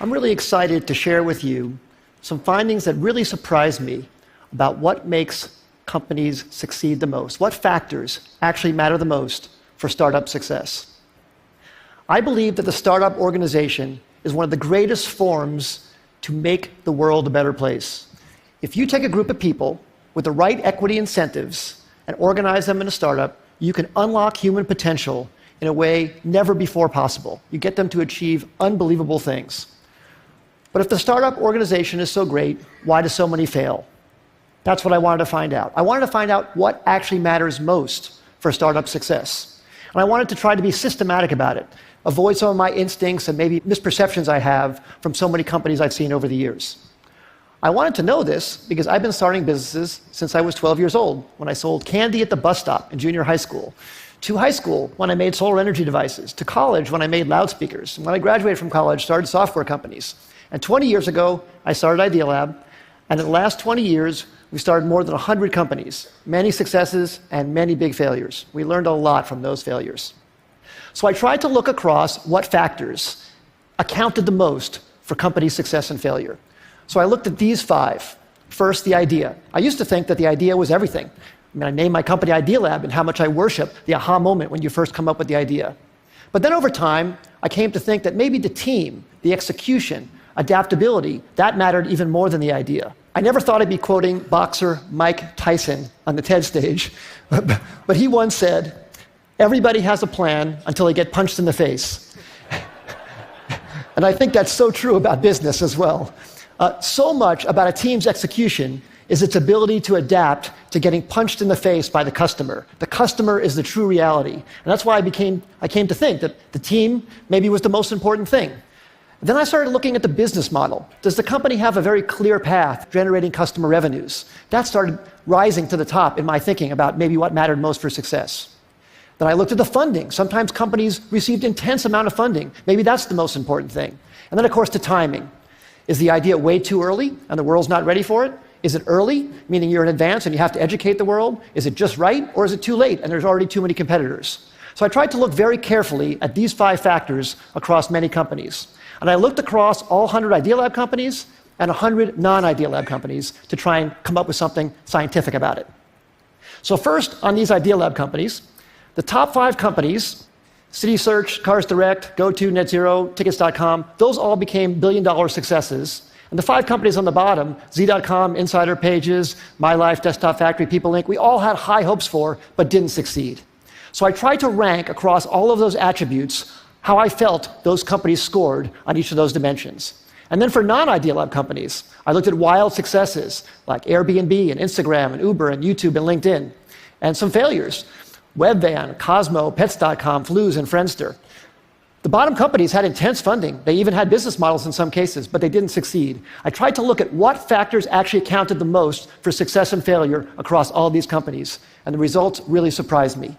I'm really excited to share with you some findings that really surprised me about what makes companies succeed the most, what factors actually matter the most for startup success. I believe that the startup organization is one of the greatest forms to make the world a better place. If you take a group of people with the right equity incentives and organize them in a startup, you can unlock human potential in a way never before possible. You get them to achieve unbelievable things. But if the startup organization is so great, why do so many fail? That's what I wanted to find out. I wanted to find out what actually matters most for startup success. And I wanted to try to be systematic about it, avoid some of my instincts and maybe misperceptions I have from so many companies I've seen over the years. I wanted to know this because I've been starting businesses since I was 12 years old, when I sold candy at the bus stop in junior high school, to high school when I made solar energy devices, to college when I made loudspeakers, and when I graduated from college, started software companies. And 20 years ago, I started Idea Lab, and in the last 20 years, we started more than 100 companies, many successes and many big failures. We learned a lot from those failures. So I tried to look across what factors accounted the most for company success and failure. So I looked at these 5. First, the idea. I used to think that the idea was everything. I named my company Idea Lab, and how much I worship the aha moment when you first come up with the idea. But then over time, I came to think that maybe the team, the execution, adaptability, that mattered even more than the idea. I never thought I'd be quoting boxer Mike Tyson on the TED stage, but he once said, "Everybody has a plan until they get punched in the face." And I think that's so true about business as well. So much about a team's execution is its ability to adapt to getting punched in the face by the customer. The customer is the true reality. And that's why I came to think that the team maybe was the most important thing. Then I started looking at the business model. Does the company have a very clear path generating customer revenues? That started rising to the top in my thinking about maybe what mattered most for success. Then I looked at the funding. Sometimes companies received intense amount of funding. Maybe that's the most important thing. And then, of course, the timing. Is the idea way too early and the world's not ready for it? Is it early, meaning you're in advance and you have to educate the world? Is it just right, or is it too late and there's already too many competitors? So I tried to look very carefully at these 5 factors across many companies. And I looked across all 100 Idea Lab companies and 100 non-Idea Lab companies to try and come up with something scientific about it. So first, on these Idea Lab companies, the top 5 companies, CitySearch, Cars Direct, GoTo, NetZero, Tickets.com, those all became billion-dollar successes. And the 5 companies on the bottom, Z.com, Insider Pages, My Life, Desktop Factory, People Inc., we all had high hopes for, but didn't succeed. So I tried to rank across all of those attributes how I felt those companies scored on each of those dimensions. And then for non-Idea Lab companies, I looked at wild successes like Airbnb and Instagram and Uber and YouTube and LinkedIn, and some failures. Webvan, Cosmo, Pets.com, Flues, and Friendster. The bottom companies had intense funding. They even had business models in some cases, but they didn't succeed. I tried to look at what factors actually accounted the most for success and failure across all these companies, and the results really surprised me.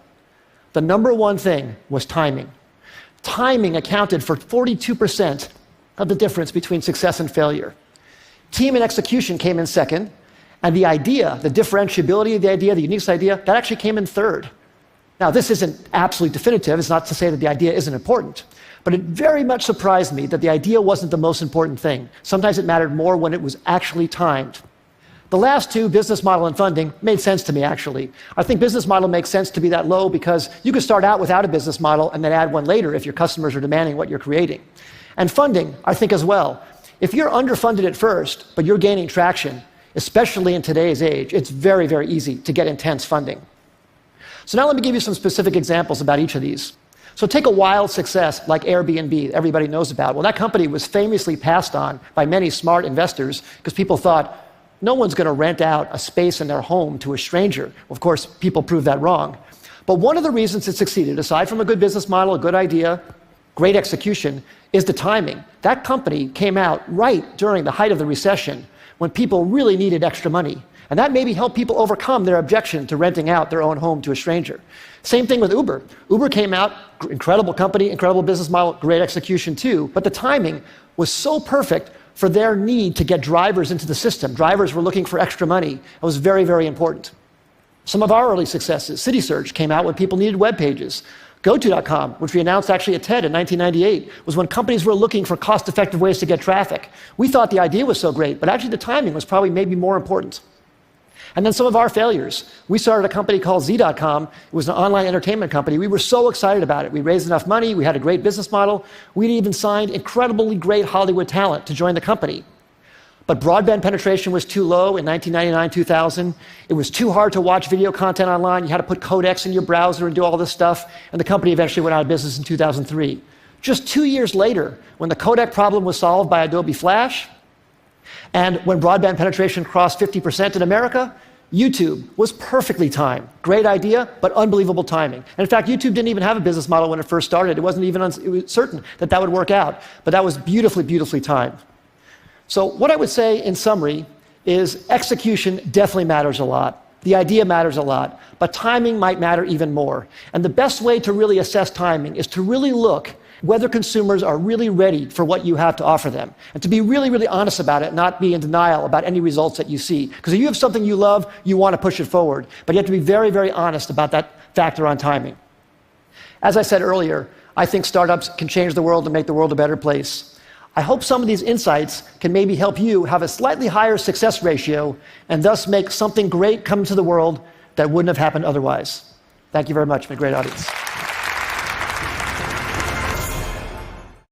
The number one thing was timing. Timing accounted for 42% of the difference between success and failure. Team and execution came in second, and the idea, the differentiability of the idea, the unique idea, that actually came in third. Now, this isn't absolutely definitive. It's not to say that the idea isn't important. But it very much surprised me that the idea wasn't the most important thing. Sometimes it mattered more when it was actually timed. The last 2, business model and funding, made sense to me, actually. I think business model makes sense to be that low because you can start out without a business model and then add one later if your customers are demanding what you're creating. And funding, I think, as well. If you're underfunded at first, but you're gaining traction, especially in today's age, it's very, very easy to get intense funding. So now let me give you some specific examples about each of these. So take a wild success like Airbnb, everybody knows about. Well, that company was famously passed on by many smart investors because people thought, no one's going to rent out a space in their home to a stranger. Well, of course, people proved that wrong. But one of the reasons it succeeded, aside from a good business model, a good idea, great execution, is the timing. That company came out right during the height of the recession when people really needed extra money. And that maybe helped people overcome their objection to renting out their own home to a stranger. Same thing with Uber. Uber came out, incredible company, incredible business model, great execution too, but the timing was so perfect for their need to get drivers into the system. Drivers were looking for extra money. It was very, very important. Some of our early successes, CitySearch came out when people needed web pages. GoTo.com, which we announced actually at TED in 1998, was when companies were looking for cost-effective ways to get traffic. We thought the idea was so great, but actually the timing was probably maybe more important. And then some of our failures. We started a company called Z.com. It was an online entertainment company. We were so excited about it. We raised enough money. We had a great business model. We'd even signed incredibly great Hollywood talent to join the company. But broadband penetration was too low in 1999, 2000. It was too hard to watch video content online. You had to put codecs in your browser and do all this stuff. And the company eventually went out of business in 2003. Just 2 years later, when the codec problem was solved by Adobe Flash, and when broadband penetration crossed 50% in America, YouTube was perfectly timed. Great idea, but unbelievable timing. And in fact, YouTube didn't even have a business model when it first started. It wasn't even it was certain that that would work out. But that was beautifully, beautifully timed. So what I would say in summary is execution definitely matters a lot. The idea matters a lot, but timing might matter even more. And the best way to really assess timing is to really look whether consumers are really ready for what you have to offer them, and to be really, really honest about it, not be in denial about any results that you see. Because if you have something you love, you want to push it forward, but you have to be very, very honest about that factor on timing. As I said earlier, I think startups can change the world and make the world a better place. I hope some of these insights can maybe help you have a slightly higher success ratio and thus make something great come to the world that wouldn't have happened otherwise. Thank you very much. It's been a great audience.